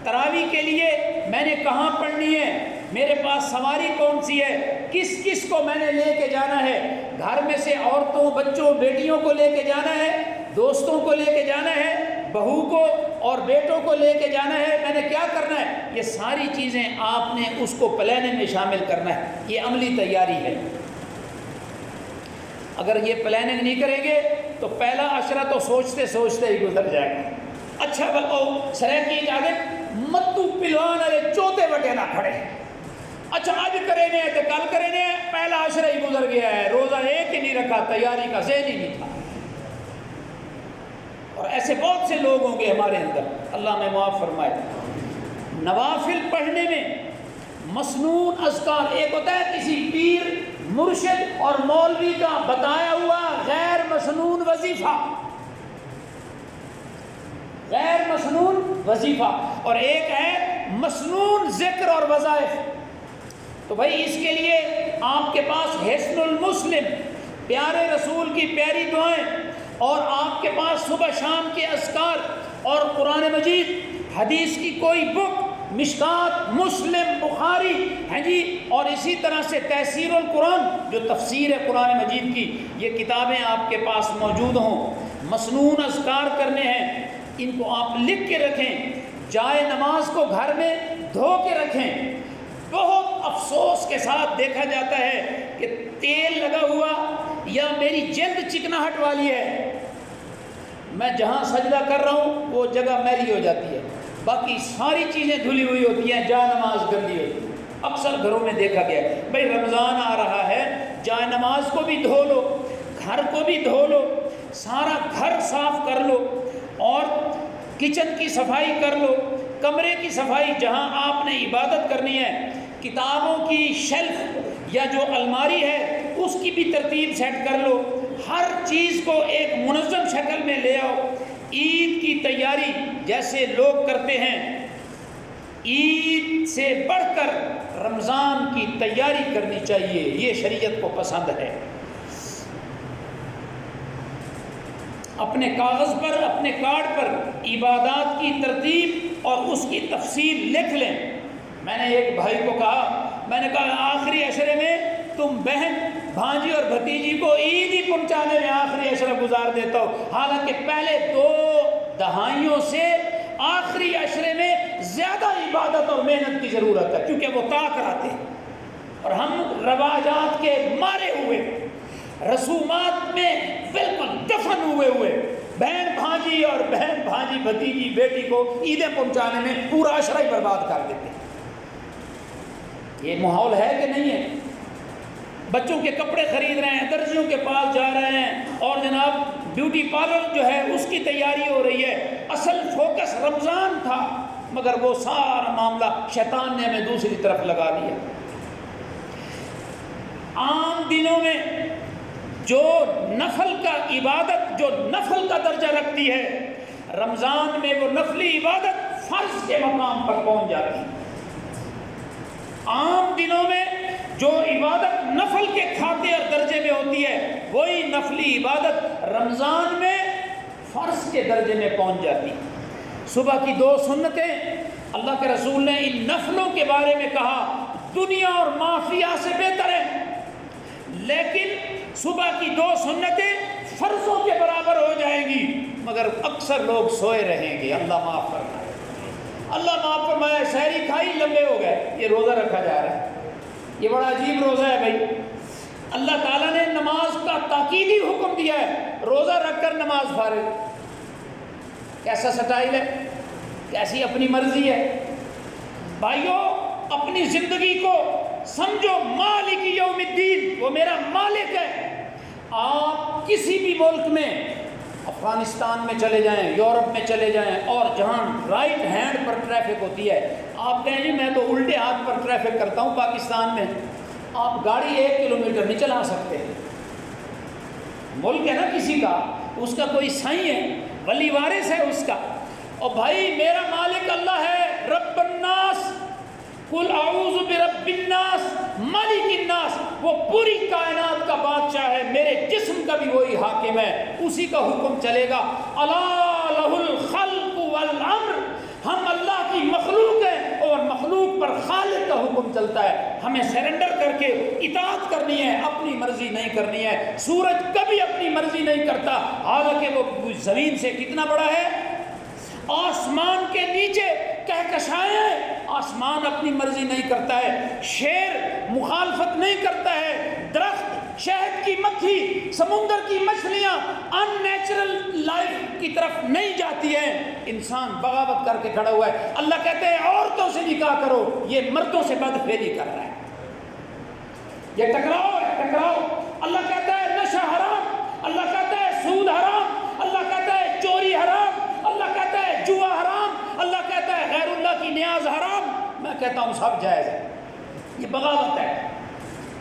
تراویح کے لیے میں نے کہاں پڑھنی ہے، میرے پاس سواری کون سی ہے، کس کس کو میں نے لے کے جانا ہے، گھر میں سے عورتوں، بچوں، بیٹیوں کو لے کے جانا ہے، دوستوں کو لے کے جانا ہے، بہو کو اور بیٹوں کو لے کے جانا ہے، میں نے کیا کرنا ہے، یہ ساری چیزیں آپ نے اس کو پلاننگ میں شامل کرنا ہے، یہ عملی تیاری ہے۔ اگر یہ پلاننگ نہیں کریں گے تو پہلا عشرہ تو سوچتے سوچتے ہی گزر جائے گا۔ اچھا بلو سرے کی جاگے متو پلوان ارے چوتے وٹے نہ کھڑے، اچھا آج کرے نے تو کل کرے نے، پہلا عشرہ ہی گزر گیا ہے، روزہ ایک ہی نہیں رکھا، تیاری کا ذہن ہی نہیں تھا۔ اور ایسے بہت سے لوگ ہوں گے ہمارے اندر، اللہ میں معاف فرمائے۔ نوافل پڑھنے میں مسنون اذکار، ایک ہوتا ہے کسی پیر، مرشد اور مولوی کا بتایا ہوا غیر مسنون وظیفہ، غیر مسنون وظیفہ، اور ایک ہے مسنون ذکر اور وظائف۔ تو بھائی اس کے لیے آپ کے پاس حسن المسلم، پیارے رسول کی پیاری دعائیں، اور آپ کے پاس صبح شام کے اذکار اور قرآن مجید، حدیث کی کوئی بک، مشکات، مسلم، بخاری ہیں جی، اور اسی طرح سے تفسیر القرآن جو تفسیر ہے قرآن مجید کی، یہ کتابیں آپ کے پاس موجود ہوں، مسنون اذکار کرنے ہیں، ان کو آپ لکھ کے رکھیں، جائے نماز کو گھر میں دھو کے رکھیں۔ بہت افسوس کے ساتھ دیکھا جاتا ہے کہ تیل لگا ہوا یا میری جلد چکناہٹ والی ہے، میں جہاں سجدہ کر رہا ہوں وہ جگہ میلی ہو جاتی ہے، باقی ساری چیزیں دھلی ہوئی ہوتی ہیں، جائے نماز گندی ہوتی ہے، اکثر گھروں میں دیکھا گیا ہے۔ بھائی رمضان آ رہا ہے، جائے نماز کو بھی دھو لو، گھر کو بھی دھو لو، سارا گھر صاف کر لو، اور کچن کی صفائی کر لو، کمرے کی صفائی، جہاں آپ نے عبادت کرنی ہے، کتابوں کی شیلف یا جو الماری ہے اس کی بھی ترتیب سیٹ کر لو، ہر چیز کو ایک منظم شکل میں لے آؤ۔ عید کی تیاری جیسے لوگ کرتے ہیں، عید سے بڑھ کر رمضان کی تیاری کرنی چاہیے، یہ شریعت کو پسند ہے۔ اپنے کاغذ پر، اپنے کارڈ پر عبادات کی ترتیب اور اس کی تفصیل لکھ لیں۔ میں نے ایک بھائی کو کہا، میں نے کہا آخری عشرے میں تم بہن، بھانجی اور بھتیجی کو عید ہی پہنچانے میں آخری عشرہ گزار دیتا ہو، حالانکہ پہلے 2 دہائیوں سے آخری عشرے میں زیادہ عبادت اور محنت کی ضرورت ہے، کیونکہ وہ طاق کراتے ہیں، اور ہم رواجات کے مارے ہوئے، رسومات میں بالکل دفن ہوئے بہن بھانجی اور بہن بھانجی بھتیجی بیٹی کو عیدیں پہنچانے میں پورا عشرہ ہی برباد کر دیتے ہیں۔ یہ ماحول ہے کہ نہیں ہے؟ بچوں کے کپڑے خرید رہے ہیں، درزیوں کے پاس جا رہے ہیں، اور جناب بیوٹی پارلر جو ہے اس کی تیاری ہو رہی ہے۔ اصل فوکس رمضان تھا، مگر وہ سارا معاملہ شیطان نے ہمیں دوسری طرف لگا دیا۔ عام دنوں میں جو نفل کا عبادت جو نفل کا درجہ رکھتی ہے، رمضان میں وہ نفلی عبادت فرض کے مقام پر پہنچ جاتی ہے۔ عام دنوں میں جو عبادت نفل کے کھاتے اور درجے میں ہوتی ہے، وہی نفلی عبادت رمضان میں فرض کے درجے میں پہنچ جاتی ہے۔ صبح کی 2 سنتیں، اللہ کے رسول نے ان نفلوں کے بارے میں کہا دنیا اور معافیہ سے بہتر ہے، لیکن صبح کی 2 سنتیں فرضوں کے برابر ہو جائیں گی، مگر اکثر لوگ سوئے رہیں گے۔ اللہ معاف فرمائے، اللہ معاف فرمائے۔ سحری کھائی، لمبے ہو گئے، یہ روزہ رکھا جا رہا ہے۔ یہ بڑا عجیب روزہ ہے بھائی۔ اللہ تعالیٰ نے نماز کا تاکیدی حکم دیا ہے، روزہ رکھ کر نماز فارغ۔ کیسا سٹائل ہے، کیسی اپنی مرضی ہے۔ بھائیو، اپنی زندگی کو سمجھو مالک یوم الدین، وہ میرا مالک ہے۔ آپ کسی بھی ملک میں، افغانستان میں چلے جائیں، یورپ میں چلے جائیں، اور جہاں رائٹ ہینڈ پر ٹریفک ہوتی ہے، آپ کہیں جی میں تو الٹے ہاتھ پر ٹریفک کرتا ہوں پاکستان میں، آپ گاڑی 1 کلومیٹر نہیں چلا سکتے۔ ملک ہے نا کسی کا، اس کا کوئی سائیں ہے، ولی وارث ہے اس کا۔ اور بھائی میرا مالک اللہ ہے، رب الناس، قل اعوذ برب الناس مالک الناس، وہ پوری کائنات کا بادشاہ ہے، میرے جسم کا بھی وہی حاکم ہے، اسی کا حکم چلے گا۔ الا لہ الخلق والامر، ہم اللہ کی مخلوق ہیں اور مخلوق پر خالق کا حکم چلتا ہے۔ ہمیں سرنڈر کر کے اطاعت کرنی ہے، اپنی مرضی نہیں کرنی ہے۔ سورج کبھی اپنی مرضی نہیں کرتا، حالانکہ وہ زمین سے کتنا بڑا ہے، آسمان کے نیچے کہکشائیں ہیں، آسمان اپنی مرضی نہیں کرتا ہے، شیر مخالفت نہیں کرتا ہے، درخت، شہد کی مکھی، سمندر کی مچھلیاں ان نیچرل لائف کی طرف نہیں جاتی ہیں، انسان بغاوت کر کے کھڑا ہوا ہے۔ اللہ کہتے ہیں عورتوں سے نکاح کرو، یہ مردوں سے بدفعلی کر رہا ہے، یہ ٹکراؤ ہے، ٹکراؤ۔ اللہ کہتا ہے نشہ حرام، اللہ کہتا ہے سود حرام، اللہ کہتا ہے چوری حرام، اللہ کہتا ہے جوا حرام، اللہ کہتا ہے غیر اللہ کی نیاز حرام۔ میں کہتا ہوں سب جائز ہے، یہ بغاوت ہے،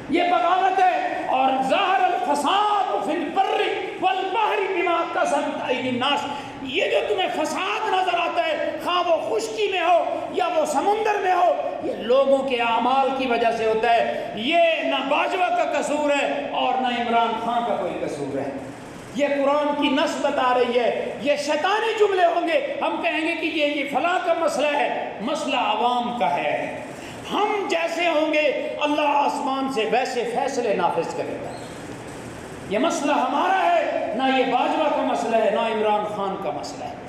یہ بغاوت ہے۔ اور ظاہر الفساد فی البر والبحر بما کسبت ایدی الناس، یہ جو تمہیں فساد نظر آتا ہے، خواہ وہ خشکی میں ہو یا وہ سمندر میں ہو، یہ لوگوں کے اعمال کی وجہ سے ہوتا ہے۔ یہ نہ باجوہ کا قصور ہے اور نہ عمران خان کا کوئی قصور ہے، یہ قرآن کی نص بتا رہی ہے۔ یہ شیطانی جملے ہوں گے، ہم کہیں گے کہ یہ فلاں کا مسئلہ ہے، مسئلہ عوام کا ہے۔ ہم جیسے ہوں گے اللہ آسمان سے ویسے فیصلے نافذ کرے گا۔ یہ مسئلہ ہمارا ہے، نہ یہ باجوہ کا مسئلہ ہے، نہ عمران خان کا مسئلہ ہے۔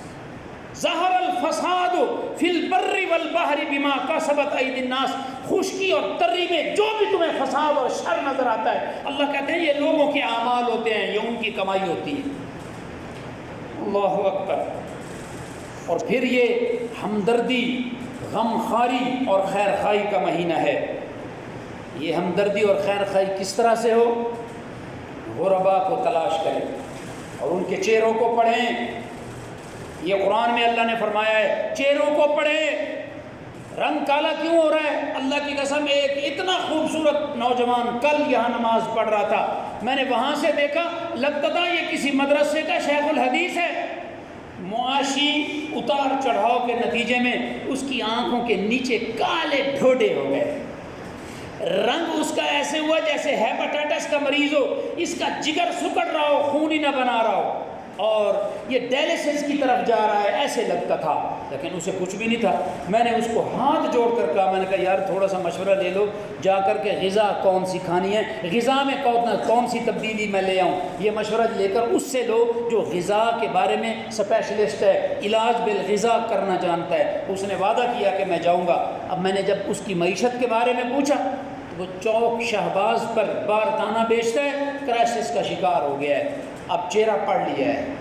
ظہر الفساد فی البر والبحر بما کسبت ایدی الناس، خشکی اور تری میں جو بھی تمہیں فساد اور شر نظر آتا ہے، اللہ کہتے ہیں یہ لوگوں کے اعمال ہوتے ہیں، یہ ان کی کمائی ہوتی ہے۔ اللہ اکبر۔ اور پھر یہ ہمدردی، غم خاری اور خیر خائی کا مہینہ ہے۔ یہ ہمدردی اور خیر خائی کس طرح سے ہو؟ غربا کو تلاش کریں اور ان کے چہروں کو پڑھیں۔ یہ قرآن میں اللہ نے فرمایا ہے چہروں کو پڑھیں۔ رنگ کالا کیوں ہو رہا ہے؟ اللہ کی قسم، ایک اتنا خوبصورت نوجوان کل یہاں نماز پڑھ رہا تھا، میں نے وہاں سے دیکھا، لگتا تھا یہ کسی مدرسے کا شیخ الحدیث ہے۔ معاشی اتار چڑھاؤ کے نتیجے میں اس کی آنکھوں کے نیچے کالے ڈھوڈے ہو گئے، رنگ اس کا ایسے ہوا جیسے ہیپاٹائٹس کا مریض ہو، اس کا جگر سکڑ رہا ہو، خون ہی نہ بنا رہا ہو، اور یہ ڈائلسس کی طرف جا رہا ہے، ایسے لگتا تھا، لیکن اسے کچھ بھی نہیں تھا۔ میں نے اس کو ہاتھ جوڑ کر کہا، میں نے کہا یار تھوڑا سا مشورہ لے لو، جا کر کے غذا کون سی کھانی ہے، غذا میں کون سی تبدیلی میں لے آؤں، یہ مشورہ لے کر اس سے لو جو غذا کے بارے میں اسپیشلسٹ ہے، علاج بالغذا کرنا جانتا ہے۔ اس نے وعدہ کیا کہ میں جاؤں گا۔ اب میں نے جب اس کی معیشت کے بارے میں پوچھا، وہ چوک شہباز پر باردانہ بیچتا ہے، کرائسس کا شکار ہو گیا ہے، اب چہرہ پڑھ لیا ہے،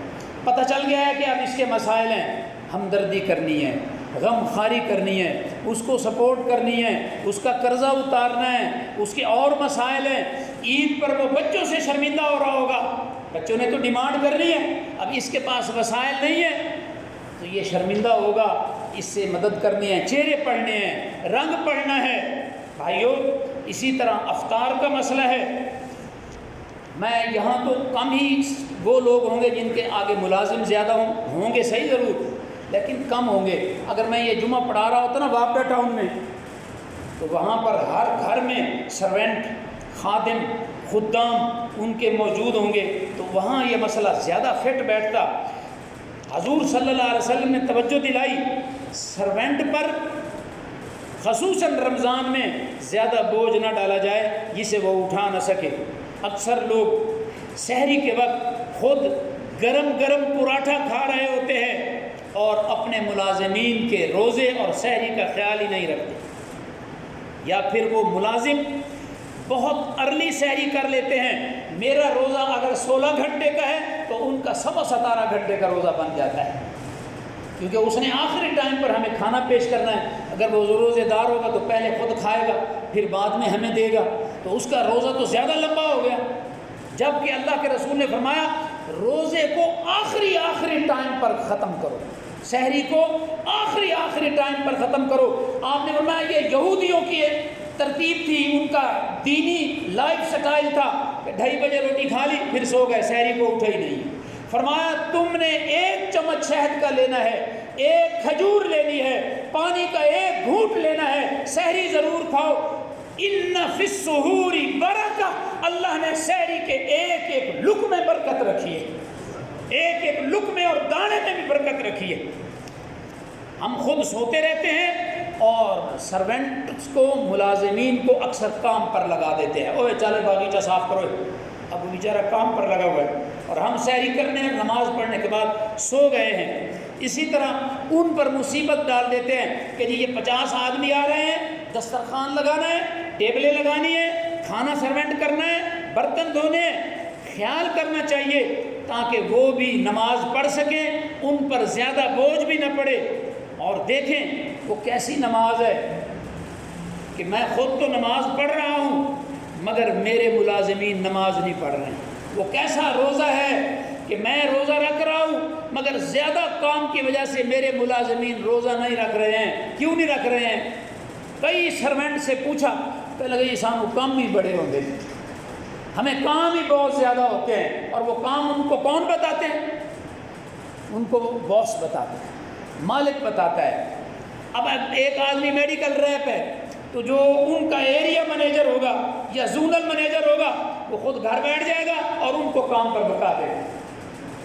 پتہ چل گیا ہے کہ اب اس کے مسائل ہیں، ہمدردی کرنی ہے، غم خاری کرنی ہے، اس کو سپورٹ کرنی ہے، اس کا قرضہ اتارنا ہے، اس کے اور مسائل ہیں۔ عید پر وہ بچوں سے شرمندہ ہو رہا ہوگا، بچوں نے تو ڈیمانڈ کرنی ہے، اب اس کے پاس وسائل نہیں ہے تو یہ شرمندہ ہوگا، اس سے مدد کرنی ہے، چہرے پڑھنے ہیں، رنگ پڑھنا ہے۔ بھائیو اسی طرح افطار کا مسئلہ ہے۔ میں یہاں تو کم ہی وہ لوگ ہوں گے جن کے آگے ملازم زیادہ ہوں گے، صحیح ضرور، لیکن کم ہوں گے۔ اگر میں یہ جمعہ پڑھا رہا ہوتا نا وابڈا ٹاؤن میں، تو وہاں پر ہر گھر میں سرونٹ، خادم، خدام ان کے موجود ہوں گے، تو وہاں یہ مسئلہ زیادہ فٹ بیٹھتا۔ حضور صلی اللہ علیہ وسلم نے توجہ دلائی سرونٹ پر، خصوصاً رمضان میں زیادہ بوجھ نہ ڈالا جائے جسے وہ اٹھا نہ سکے۔ اکثر لوگ سحری کے وقت خود گرم گرم پراٹھا کھا رہے ہوتے ہیں اور اپنے ملازمین کے روزے اور سحری کا خیال ہی نہیں رکھتے، یا پھر وہ ملازم بہت ارلی سحری کر لیتے ہیں۔ میرا روزہ اگر 16 گھنٹے کا ہے تو ان کا 17 گھنٹے کا روزہ بن جاتا ہے، کیونکہ اس نے آخری ٹائم پر ہمیں کھانا پیش کرنا ہے۔ اگر وہ روزے دار ہوگا تو پہلے خود کھائے گا پھر بعد میں ہمیں دے گا، تو اس کا روزہ تو زیادہ لمبا ہو گیا، جبکہ اللہ کے رسول نے فرمایا روزے کو آخری ٹائم پر ختم کرو، سحری کو آخری ٹائم پر ختم کرو۔ آپ نے فرمایا یہ یہودیوں کی ترتیب تھی، ان کا دینی لائف سٹائل تھا کہ 2:30 بجے روٹی کھا لی پھر سو گئے، سحری کو اٹھا ہی نہیں۔ فرمایا تم نے 1 چمچ شہد کا لینا ہے، 1 کھجور لینی ہے، پانی کا 1 گھونٹ لینا ہے، سحری ضرور کھاؤ۔ ان فی السحور برکہ، اللہ نے سحری کے ایک لقمے میں برکت رکھی ہے، ایک لقمے اور دانے میں بھی برکت رکھی ہے۔ ہم خود سوتے رہتے ہیں اور سرونٹس کو، ملازمین کو اکثر کام پر لگا دیتے ہیں، اوے چلے باغیچہ صاف کرو، اب وہ بیچارہ کام پر لگا ہوا ہے اور ہم سحری کرنے ہیں، نماز پڑھنے کے بعد سو گئے ہیں۔ اسی طرح ان پر مصیبت ڈال دیتے ہیں کہ جی یہ 50 آدمی آ رہے ہیں، دسترخوان لگانا ہے، ٹیبلیں لگانی ہے، کھانا سرونٹ کرنا ہے، برتن دھونے ہیں۔ خیال کرنا چاہیے تاکہ وہ بھی نماز پڑھ سکیں، ان پر زیادہ بوجھ بھی نہ پڑے۔ اور دیکھیں وہ کیسی نماز ہے کہ میں خود تو نماز پڑھ رہا ہوں مگر میرے ملازمین نماز نہیں پڑھ رہے ہیں۔ وہ کیسا روزہ ہے کہ میں روزہ رکھ رہا ہوں مگر زیادہ کام کی وجہ سے میرے ملازمین روزہ نہیں رکھ رہے ہیں۔ کیوں نہیں رکھ رہے ہیں؟ کئی سرونٹ سے پوچھا کہ لگے یہ سانو کام ہی بڑے ہوتے ہیں، ہمیں کام ہی بہت زیادہ ہوتے ہیں، اور وہ کام ان کو کون بتاتے ہیں؟ ان کو باس بتاتے ہیں، مالک بتاتا ہے۔ اب ایک آدمی میڈیکل ریپ ہے تو جو ان کا ایریا مینیجر ہوگا یا زونل مینیجر ہوگا وہ خود گھر بیٹھ جائے گا اور ان کو کام پر بتا دے گا۔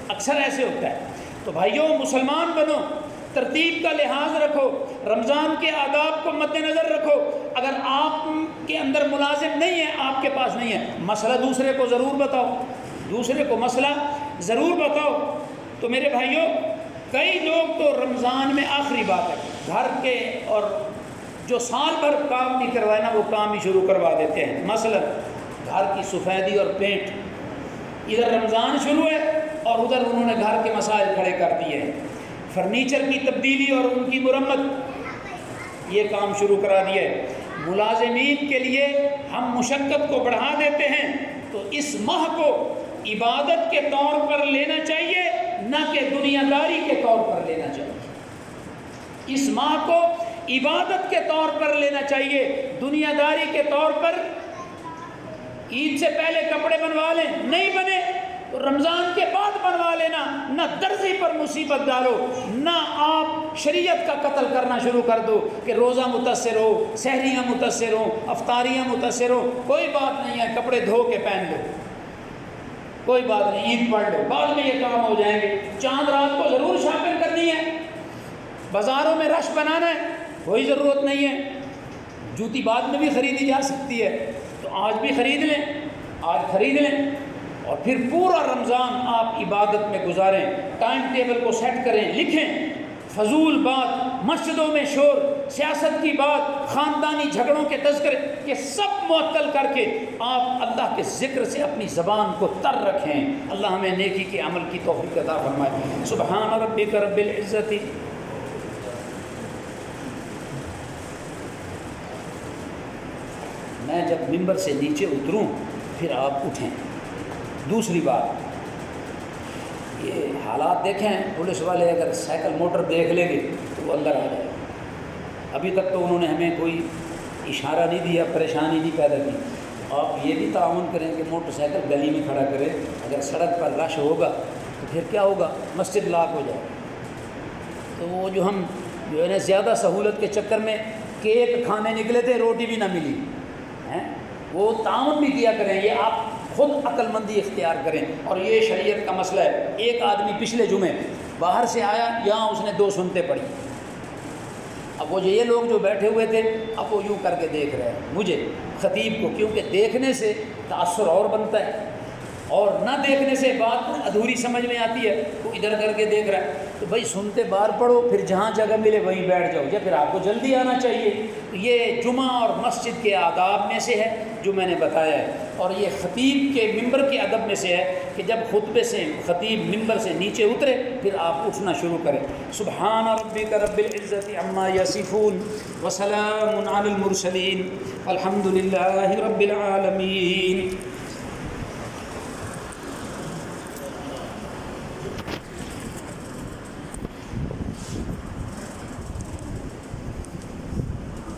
اکثر ایسے ہوتا ہے۔ تو بھائیوں مسلمان بنو، ترتیب کا لحاظ رکھو، رمضان کے آداب کو مد نظر رکھو۔ اگر آپ کے اندر ملازم نہیں ہے، آپ کے پاس نہیں ہے، مسئلہ دوسرے کو ضرور بتاؤ، دوسرے کو مسئلہ ضرور بتاؤ۔ تو میرے بھائیوں کئی لوگ تو رمضان میں آخری بات ہے گھر کے اور جو سال بھر کام نہیں کروائے نا وہ کام ہی شروع کروا دیتے ہیں۔ مثلا گھر کی سفیدی اور پینٹ، ادھر رمضان شروع ہے اور ادھر انہوں نے گھر کے مسائل کھڑے کر دیے ہیں، فرنیچر کی تبدیلی اور ان کی مرمت یہ کام شروع کرا دیا ہے۔ ملازمین کے لیے ہم مشقت کو بڑھا دیتے ہیں، تو اس ماہ کو عبادت کے طور پر لینا چاہیے نہ کہ دنیا داری کے طور پر لینا چاہیے۔ اس ماہ کو عبادت کے طور پر لینا چاہیے، دنیا داری کے طور پر عید سے پہلے کپڑے بنوا لیں، نہیں بنے تو رمضان کے بعد بنوا لینا۔ نہ درزی پر مصیبت ڈالو، نہ آپ شریعت کا قتل کرنا شروع کر دو کہ روزہ متاثر ہو، سحریاں متاثر ہو، افطاریاں متاثر ہو۔ کوئی بات نہیں ہے، کپڑے دھو کے پہن لو، کوئی بات نہیں، عید پڑھ لو، بعد میں یہ کام ہو جائیں گے۔ چاند رات کو ضرور شاپنگ کرنی ہے، بازاروں میں رش بنانا ہے، کوئی ضرورت نہیں ہے۔ جوتی بعد میں بھی خریدی جا سکتی ہے، تو آج بھی خرید لیں، آج خرید لیں، اور پھر پورا رمضان آپ عبادت میں گزاریں۔ ٹائم ٹیبل کو سیٹ کریں، لکھیں فضول بات، مسجدوں میں شور، سیاست کی بات، خاندانی جھگڑوں کے تذکرے، یہ سب معطل کر کے آپ اللہ کے ذکر سے اپنی زبان کو تر رکھیں۔ اللہ ہمیں نیکی کے عمل کی توفیق عطا فرمائے۔ سبحان ربک رب العزت۔ میں جب ممبر سے نیچے اتروں پھر آپ اٹھیں۔ دوسری بات، یہ حالات دیکھیں، پولیس والے اگر سائیکل موٹر دیکھ لیں گے تو وہ اندر آ جائے گا۔ ابھی تک تو انہوں نے ہمیں کوئی اشارہ نہیں دیا، پریشانی نہیں پیدا کی۔ آپ یہ بھی تعاون کریں کہ موٹر سائیکل گلی میں کھڑا کریں، اگر سڑک پر رش ہوگا تو پھر کیا ہوگا، مسجد لاک ہو جائے گا۔ تو وہ جو ہم جو ہے نا زیادہ سہولت کے چکر میں کیک کھانے نکلے تھے، روٹی بھی نہ ملی ہیں، وہ تعاون بھی کیا کریں، یہ آپ خود عقل مندی اختیار کریں۔ اور یہ شریعت کا مسئلہ ہے۔ ایک آدمی پچھلے جمعے باہر سے آیا، یہاں اس نے 2 سنتیں پڑھی۔ اب وہ یہ لوگ جو بیٹھے ہوئے تھے، اب وہ یوں کر کے دیکھ رہے ہیں مجھے، خطیب کو، کیونکہ دیکھنے سے تأثر اور بنتا ہے، اور نہ دیکھنے سے بات ادھوری سمجھ میں آتی ہے۔ تو ادھر کر کے دیکھ رہا ہے، تو بھائی سنتے بار پڑھو، پھر جہاں جگہ ملے وہیں بیٹھ جاؤ، یا پھر آپ کو جلدی آنا چاہیے۔ تو یہ جمعہ اور مسجد کے آداب میں سے ہے جو میں نے بتایا ہے، اور یہ خطیب کے ممبر کے ادب میں سے ہے کہ جب خطبے سے خطیب ممبر سے نیچے اترے پھر آپ اٹھنا شروع کریں۔ سبحان ربک رب العزت عما یصفون وسلام علی المرسلین والحمد للہ رب العالمین۔